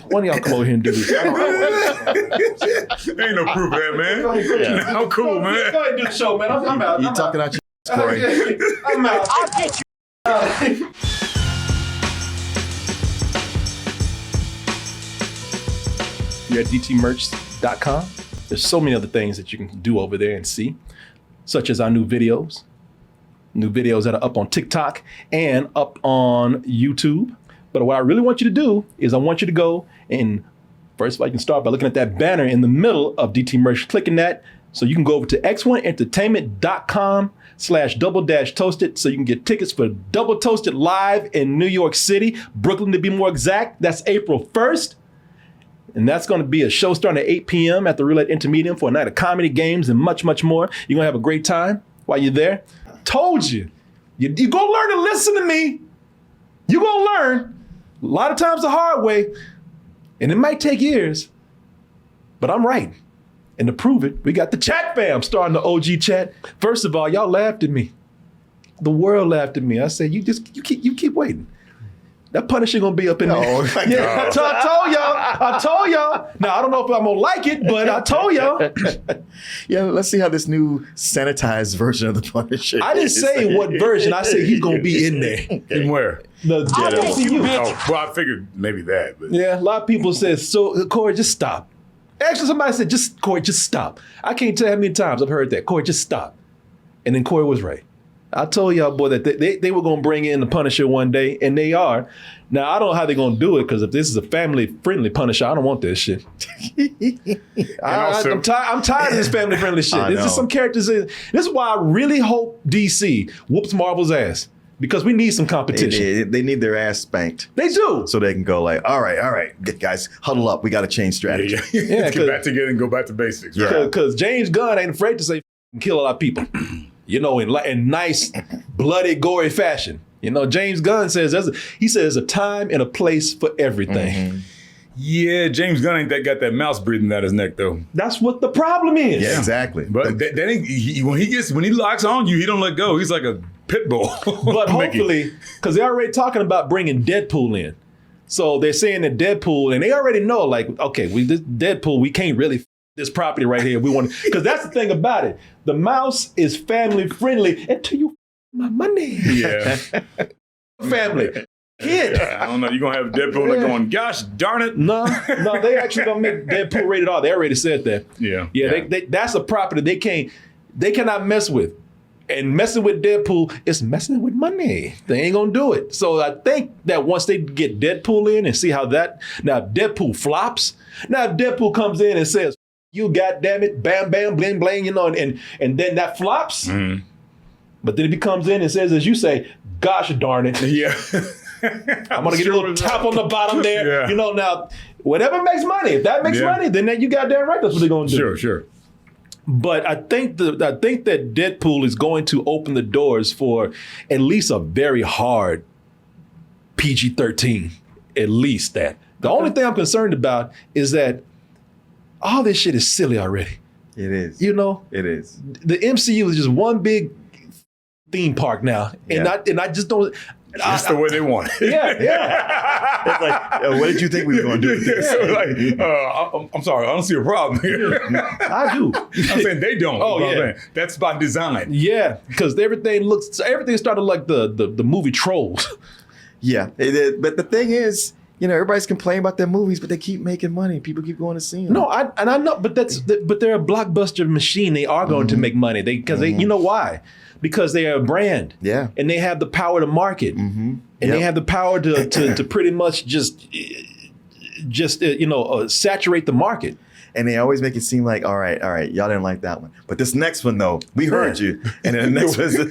one of y'all come over here and do this. Ain't no proof of that, man. I'm cool, man. Go ahead and do the show, man. I'm out. You talking out your Corey. I'm out. I'll get you. You're at dtmerch.com. There's so many other things that you can do over there and see, such as our new videos that are up on TikTok and up on YouTube. But what I really want you to do is I want you to go and first of all, you can start by looking at that banner in the middle of DT Merch, clicking that so you can go over to x1entertainment.com/double-toasted so you can get tickets for Double Toasted live in New York City, Brooklyn to be more exact. That's April 1st. And that's going to be a show starting at 8 p.m. at the Roulette Intermedium for a night of comedy, games, and much, much more. You're going to have a great time while you're there. Told you. You're going to learn to listen to me. You're going to learn a lot of times the hard way. And it might take years, but I'm right. And to prove it, we got the chat fam starting the OG chat. First of all, y'all laughed at me. The world laughed at me. I said, you keep waiting. That Punisher gonna be up in there. Yeah, I told y'all. Now, I don't know if I'm gonna like it, but I told y'all. Yeah, let's see how this new sanitized version of the Punisher I didn't say what version. I said he's gonna be in there. In where? The MCU. Oh, well, I figured maybe that. But. Yeah, a lot of people said, so Corey, just stop. Actually, somebody said, Corey, just stop. I can't tell how many times I've heard that. Corey, just stop. And then Corey was right. I told y'all, boy, that they were going to bring in the Punisher one day, and they are. Now, I don't know how they're going to do it, because if this is a family-friendly Punisher, I don't want this shit. I'm tired of this family-friendly shit. There's just some characters in. This is why I really hope DC whoops Marvel's ass, because we need some competition. They need their ass spanked. They do. So they can go like, all right, guys, huddle up. We got to change strategy. Yeah, let's get back together and go back to basics. Because James Gunn ain't afraid to say kill a lot of people. In nice, bloody, gory fashion. James Gunn says there's a time and a place for everything. Mm-hmm. Yeah, James Gunn ain't got that mouse breathing out his neck though. That's what the problem is. Yeah, exactly. But when he locks on you, he don't let go. He's like a pit bull. But hopefully, because they're already talking about bringing Deadpool in. So they're saying that Deadpool, and they already know, like, okay, this Deadpool, we can't really this property right here. We want to, because that's the thing about it. The mouse is family friendly until you my money. Yeah. Family. Kid. I don't know. You're going to have Deadpool like going, gosh darn it. No, they actually going to make Deadpool rated R. They already said that. Yeah. They that's a property they cannot mess with. And messing with Deadpool is messing with money. They ain't going to do it. So I think that once they get Deadpool in and see how that, now if Deadpool flops, now if Deadpool comes in and says, you goddamn it, bam, bam, bling, bling, and then that flops. Mm-hmm. But then he comes in and says, as you say, gosh darn it. Yeah. I'm going to get a little tap on the bottom there. Yeah. Now, whatever makes money. If that makes money, then you goddamn right, that's what they're going to do. Sure. But I think that Deadpool is going to open the doors for at least a very hard PG-13. At least that. The only thing I'm concerned about is that all this shit is silly already. It is. It is. The MCU is just one big theme park now. And I just don't. That's the way they want it. Yeah. It's like, what did you think we were going to do with this? I'm sorry, I don't see a problem here. I do. I'm saying they don't. Oh, yeah. That's by design. Yeah, because everything started like the movie Trolls. Yeah, but the thing is, everybody's complaining about their movies, but they keep making money. People keep going to see them. No, I know, but they're a blockbuster machine. They are going to make money. You know why? Because they are a brand. Yeah. And they have the power to market. Mm-hmm. And they have the power to pretty much just saturate the market. And they always make it seem like, all right, y'all didn't like that one. But this next one, though, we heard you. And then the next one is like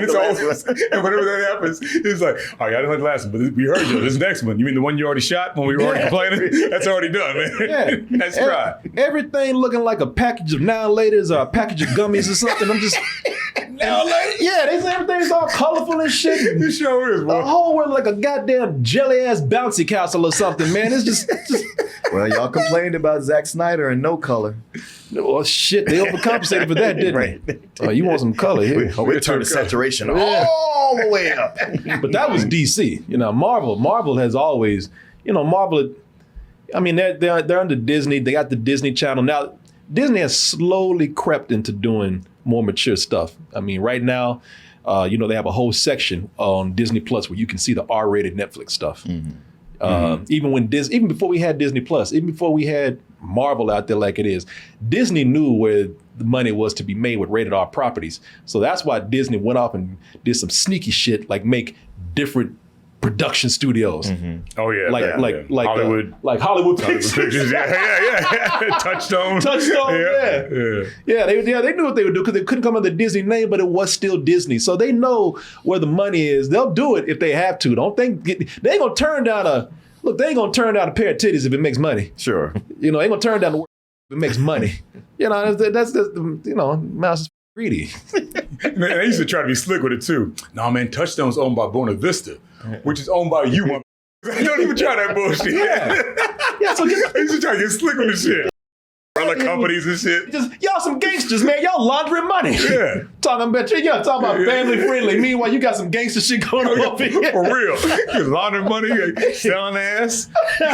the last one. And whenever that happens, it's like, all right, I didn't like the last one, but we heard you. This next one, you mean the one you already shot when we were already complaining? That's already done, man. Yeah. That's right. Everything looking like a package of Now and Laters or a package of gummies or something. I'm just... Now later? Yeah, they say everything's all colorful and shit. It sure is, bro. The whole world like a goddamn jelly-ass bouncy castle or something, man. It's just... Well, y'all complained about Zack Snyder and no color. Well, shit, they overcompensated for that, didn't they? Oh, you want some color here? We turned the saturation all the way up. But that was DC. Marvel has always, Marvel, I mean, they're under Disney. They got the Disney Channel now. Disney has slowly crept into doing more mature stuff. I mean, right now, they have a whole section on Disney Plus where you can see the R-rated Netflix stuff. Even before we had Disney Plus, even before we had Marvel out there like it is, Disney knew where the money was to be made with rated R properties. So that's why Disney went off and did some sneaky shit, like make different production studios. Oh yeah, like Hollywood, Hollywood Pictures. Yeah. Touchstone. Yeah. They knew what they would do because they couldn't come under the Disney name, but it was still Disney. So they know where the money is. They'll do it if they have to. Don't think they ain't gonna turn down a pair of titties if it makes money. Sure. They ain't gonna turn down the work if it makes money. That's mouse is greedy. Man, they used to try to be slick with it too. No, man, Touchstone's owned by Buena Vista, which is owned by you. Don't even try that bullshit. Yeah, so they used to try to get slick with the shit. Other companies and shit. Y'all some gangsters, man. Y'all laundering money. Yeah. Talking about family friendly. Meanwhile, you got some gangster shit going on over here. For real. You laundering money, selling ass. We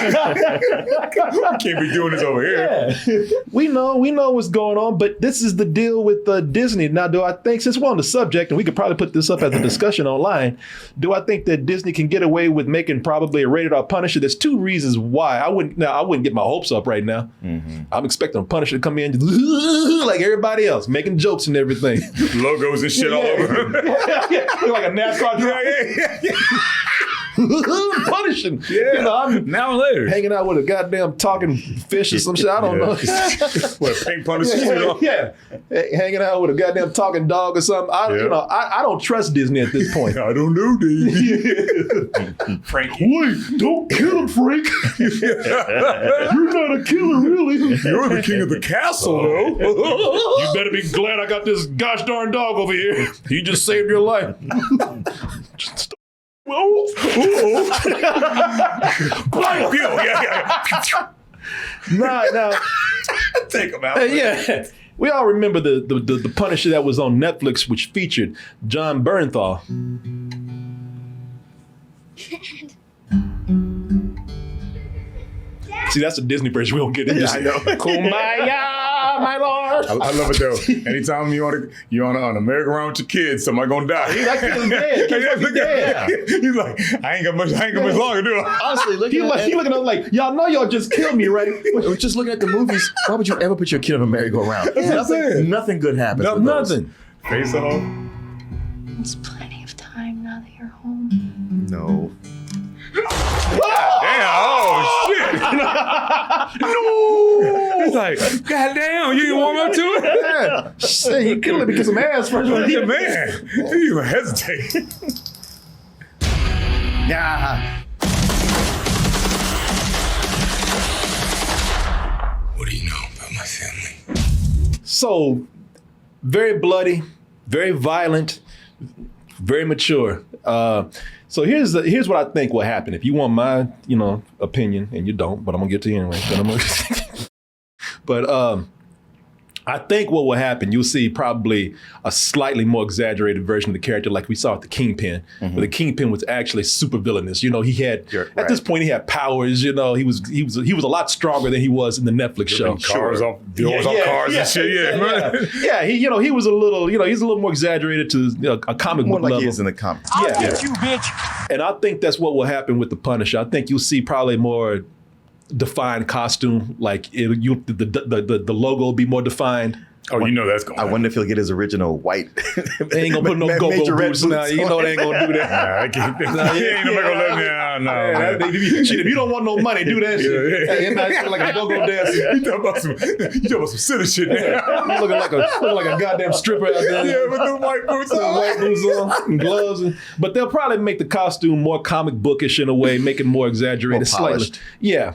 can't be doing this over here. Yeah. We know what's going on, but this is the deal with Disney. Now, do I think, since we're on the subject, and we could probably put this up as a discussion online, do I think that Disney can get away with making probably a rated R Punisher? There's two reasons why. I wouldn't get my hopes up right now. I'm expecting Punisher to come in like everybody else, making jokes and everything. Logos and shit all over. Like a NASCAR driver. Punishing. Yeah. I'm now later hanging out with a goddamn talking fish or some shit. I don't know. What, pink Punisher? Yeah. Hanging out with a goddamn talking dog or something. I don't trust Disney at this point. I don't know, Dave. Frank. Wait, don't kill him, Frank. You're not a killer, really. You're the king of the castle, though. You better be glad I got this gosh darn dog over here. He just saved your life. Nah. Take him out. Yeah. We all remember the Punisher that was on Netflix, which featured Jon Bernthal. See, that's a Disney version we don't get into. I know. Kumbaya, my lord. I love it though. Anytime you're on a merry-go-round with your kids, somebody gonna die. He's like, he's dead. He's like, I ain't got much longer, do I? Honestly, He looking at us like, y'all know y'all just killed me, right? we're just looking at the movies. Why would you ever put your kid on a merry-go-round? That's what I'm saying. Nothing good happens. No, with those. Nothing. Face off. It's plenty of time now that you're home. No. Damn, oh shit. No. It's like, goddamn, you didn't warm up to it? Yeah. Shit, he killed it because some ass first. Yeah, man, you didn't even hesitate. Yeah. What do you know about my family? So, very bloody, very violent, very mature. So here's what I think will happen. If you want my, opinion, and you don't, but I'm gonna get to you anyway. But I think what will happen, you'll see probably a slightly more exaggerated version of the character like we saw with the Kingpin, where the Kingpin was actually super villainous. He had, at this point, he had powers, he was a lot stronger than he was in the Netflix show. Cars off cars and shit, Yeah, he was a little, he's a little more exaggerated to a comic More book like level. he is in the comics. Yeah. You, bitch. And I think that's what will happen with the Punisher. I think you'll see probably more defined costume, like the logo will be more defined. Oh, that's going. I wonder if he'll get his original white. They ain't gonna put no go-go boots now. They ain't gonna do that. Nah, I can't. Ain't nobody gonna let me out. No. Shit, if you don't want no money, do that shit. Yeah. Him not like a go-go dancer. You talking about some silly shit now. He's looking like a goddamn stripper out there. Yeah, with the white boots on. White boots on and gloves. But they'll probably make the costume more comic bookish in a way, make it more exaggerated, More slightly. polished. Yeah.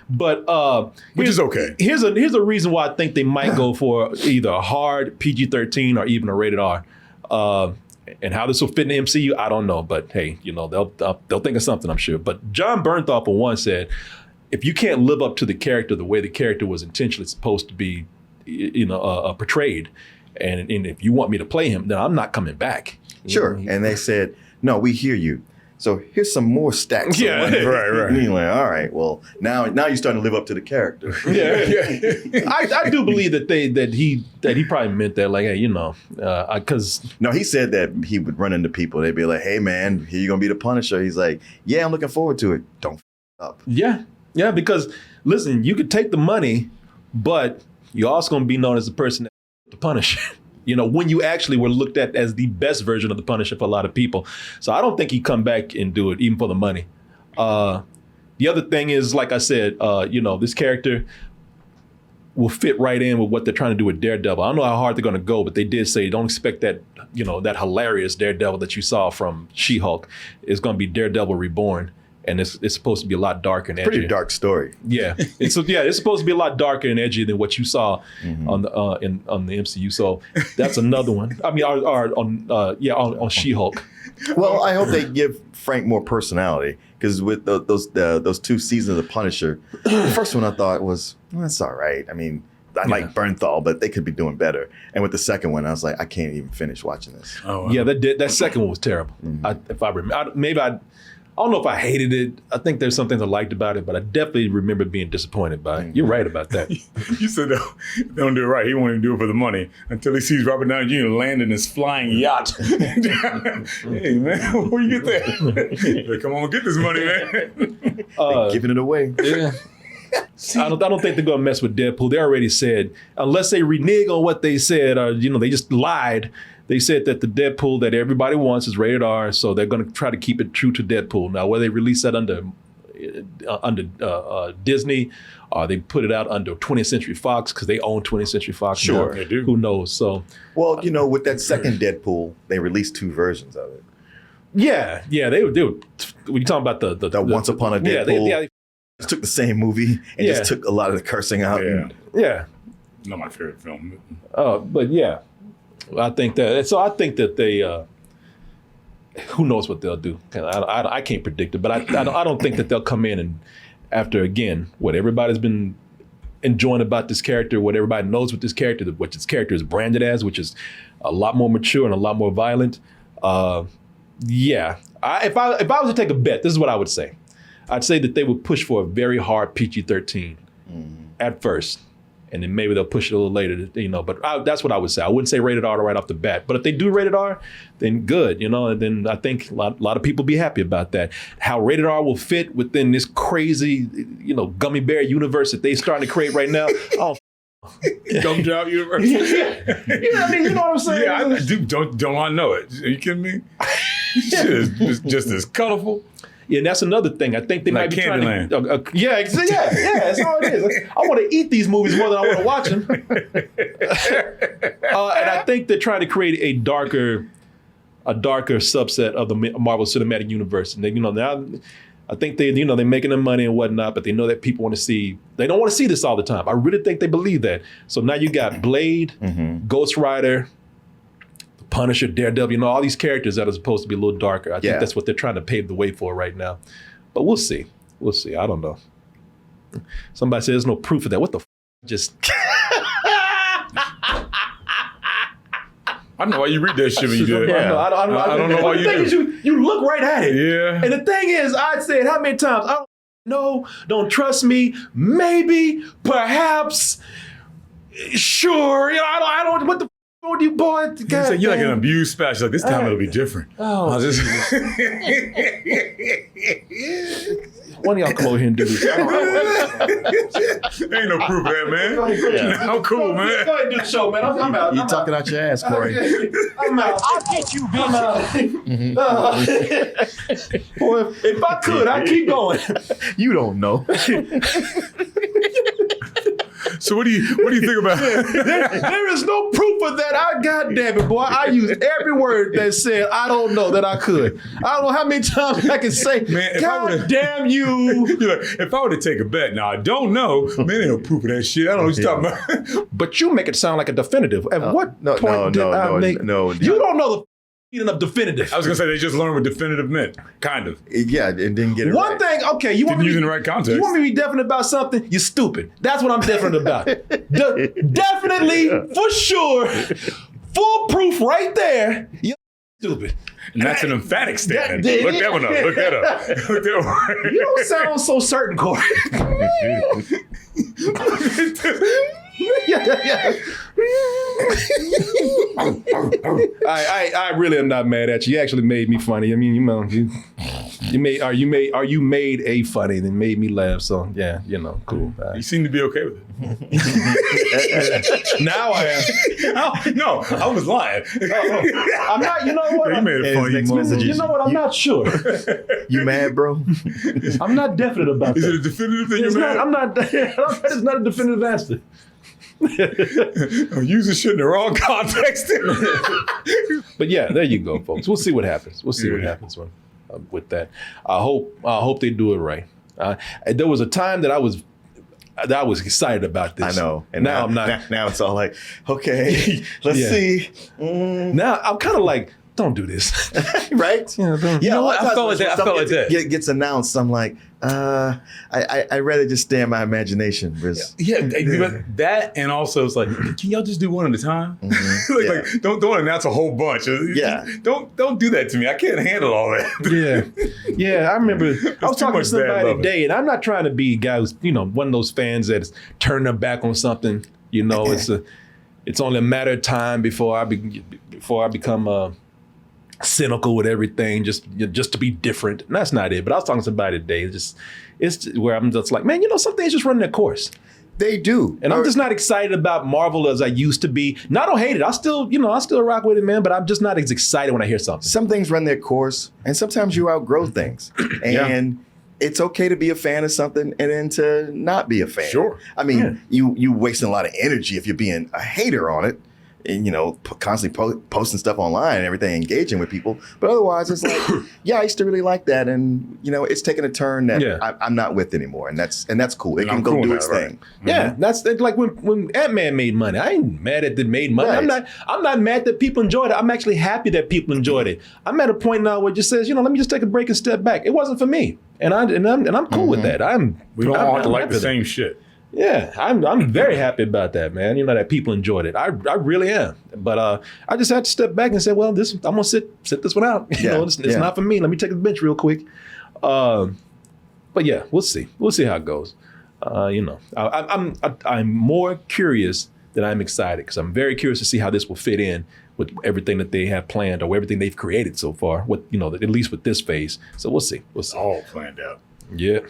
But Which is okay. Here's a reason why I think they might go for either a hard PG-13 or even a rated R. And how this will fit in the MCU, I don't know. But hey, they'll think of something, I'm sure. But Jon Bernthal, for one, said, if you can't live up to the character the way the character was intentionally supposed to be, portrayed, and if you want me to play him, then I'm not coming back. Sure. And they said, no, we hear you. So here's some more stacks. of Yeah. money. Right. And you're like, all right, well, now you're starting to live up to the character. I do believe that he probably meant that, like, hey, because No, he said that he would run into people. They'd be like, hey, man, here you're going to be the Punisher. He's like, yeah, I'm looking forward to it. Don't up. yeah, because listen, you could take the money, but you're also going to be known as the person that the Punisher. When you actually were looked at as the best version of the Punisher for a lot of people. So I don't think he'd come back and do it, even for the money. The other thing is, like I said, this character will fit right in with what they're trying to do with Daredevil. I don't know how hard they're going to go, but they did say don't expect that, that hilarious Daredevil that you saw from She-Hulk is going to be Daredevil Reborn. And it's supposed to be a lot darker and edgier. Pretty dark story. Yeah, it's supposed to be a lot darker and edgier than what you saw on the on the MCU. So that's another one. I mean, on She-Hulk. Well, I hope they give Frank more personality because with those 2 seasons of The Punisher, the first one I thought was, well, that's all right. I mean, I like Bernthal, but they could be doing better. And with the second one, I was like, I can't even finish watching this. Oh, wow. Yeah, that second one was terrible. If I remember, I don't know if I hated it. I think there's some things I liked about it, but I definitely remember being disappointed by it. You're right about that. You said they don't do it right. He won't even do it for the money until he sees Robert Downey Jr. landing his flying yacht. Hey, man, where you get that? Like, come on, get this money, man. Giving it away. Yeah. I don't think they're gonna mess with Deadpool. They already said, unless they renege on what they said, or they just lied. They said that the Deadpool that everybody wants is rated R, so they're going to try to keep it true to Deadpool. Now, whether they release that under Disney, or they put it out under 20th Century Fox because they own 20th Century Fox. Sure, now, they do. Who knows? So, Well, with that second Deadpool, they released 2 versions of it. yeah, they were. When you talking about the Once Upon a Deadpool. they Just took the same movie and just took a lot of the cursing out. Yeah. Not my favorite film. But yeah. I think that. So I think that they. Who knows what they'll do? I can't predict it, but I don't think that they'll come in and after again what everybody's been enjoying about this character, what everybody knows with this character, what this character is branded as, which is a lot more mature and a lot more violent. If I was to take a bet, this is what I would say. I'd say that they would push for a very hard PG-13 at first. And then maybe they'll push it a little later, but that's what I would say. I wouldn't say rated R right off the bat. But if they do rated R, then good, and then I think a lot of people be happy about that. How rated R will fit within this crazy, gummy bear universe that they starting to create right now. Oh, Gumdrop universe. I mean, you know what I'm saying? Yeah, I do. Don't I know it? Are you kidding me? Shit is just as colorful. Yeah, and that's another thing. I think they Like might be trying to. Candyland. Yeah, that's all it is. I want to eat these movies more than I want to watch them. And I think they're trying to create a darker subset of the Marvel Cinematic Universe. And they, now, I think they're making their money and whatnot, but they know that people want to see. They don't want to see this all the time. I really think they believe that. So now you got Blade, Ghost Rider, Punisher, Daredevil, all these characters that are supposed to be a little darker. I think that's what they're trying to pave the way for right now. But we'll see. I don't know. Somebody said there's no proof of that. What the just... I don't know why you read that shit when you do it. I don't know why you do. The thing is, you look right at it. Yeah. And the thing is, I'd say it how many times? I don't know. Don't trust me. Maybe. Perhaps. Sure. I don't. What the f*** you boy? You're like an abused spouse. Like, this time it'll be different. Oh. One of y'all come over here and do this. Ain't no proof of that, man. I'm cool, man. Go ahead and do the show, man. I'm out. You talking out your ass, Corey. I'm out. I'll get you, bitch. Boy, if I could, I'd keep going. You don't know. So what do you think about There is no proof of that. Goddamn it, boy. I used every word that said I don't know that I could. I don't know how many times I can say, man, God damn you. You're like, if I were to take a bet, now I don't know. Man, ain't no proof of that shit. I don't know what you're talking about. But you make it sound like a definitive. At what point did I make? No. You don't know the meaning of definitive. I was gonna say they just learned what definitive meant, kind of. Yeah, and didn't get it One right. thing, okay, you want Didn't me use to it in the right context. You want me to be definite about something? You're stupid. That's what I'm definite about. Definitely, for sure, full proof right there. You Stupid. And that's an emphatic statement. That- Look that one up. Look that up. Look that one. You don't sound so certain, Corey. I really am not mad at you. You actually made me funny. I mean, you made a funny and made me laugh. So yeah, cool. You seem to be okay with it. Now I am. No, I was lying. I'm not. You know what? You made it funny. You know what? I'm not sure. You mad, bro? I'm not definite about Is that. it a definitive thing It's you're not. mad? I'm not. It's not a definitive answer. I'm using shit in the wrong context. But yeah, there you go, folks. We'll see what happens. We'll see what happens with that. I hope they do it right. There was a time that I was excited about this. I know. And now I'm not. Now it's all like, okay, let's see. Now I'm kind of like, don't do this. Right? Yeah, don't. Yeah, know what? I felt like that. I felt like that. Gets announced. I'm like, I'd rather just stay in my imagination. Yeah, but that and also it's like, can y'all just do one at a time? Like, don't announce a whole bunch. Yeah. Don't do that to me. I can't handle all that. Yeah. I remember I was too talking to much bad somebody loving. today, and I'm not trying to be a guy who's one of those fans that's turning their back on something. It's only a matter of time before I become cynical with everything, just to be different. And that's not it. But I was talking to somebody today. It's where I'm just like, man, some things just run their course. They do. And I'm just not excited about Marvel as I used to be. No, I don't hate it. I still rock with it, man. But I'm just not as excited when I hear something. Some things run their course, and sometimes you outgrow things. And it's okay to be a fan of something and then to not be a fan. Sure. I mean, you wasting a lot of energy if you're being a hater on it. And, constantly posting stuff online and everything, engaging with people. But otherwise, it's like, I used to really like that. And, it's taking a turn that I'm not with anymore. And that's cool. It can go do its thing. Yeah, that's like when Ant-Man made money. I ain't mad that it made money. Right. I'm not mad that people enjoyed it. I'm actually happy that people enjoyed it. I'm at a point now where it just says, let me just take a break and step back. It wasn't for me. And I'm cool with that. We don't all have to like happy the with same shit. Yeah, I'm very happy about that, man. That people enjoyed it. I really am. But I just had to step back and say, well, I'm gonna sit this one out. It's not for me. Let me take the bench real quick. But yeah, we'll see. We'll see how it goes. I'm more curious than I'm excited because I'm very curious to see how this will fit in with everything that they have planned or everything they've created so far. At least with this phase. So we'll see. It's all planned out. Yeah.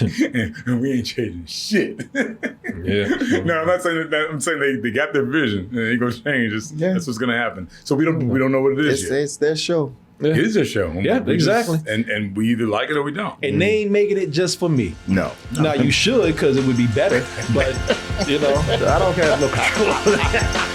And we ain't changing shit. Yeah. No, I'm not saying that. I'm saying they got their vision and it ain't gonna change. That's what's gonna happen. So we don't know what it is yet. It's their show. Yeah. It is their show. Yeah, exactly. And we either like it or we don't. And they ain't making it just for me. No. Now you should, because it would be better. But I don't have no control over that.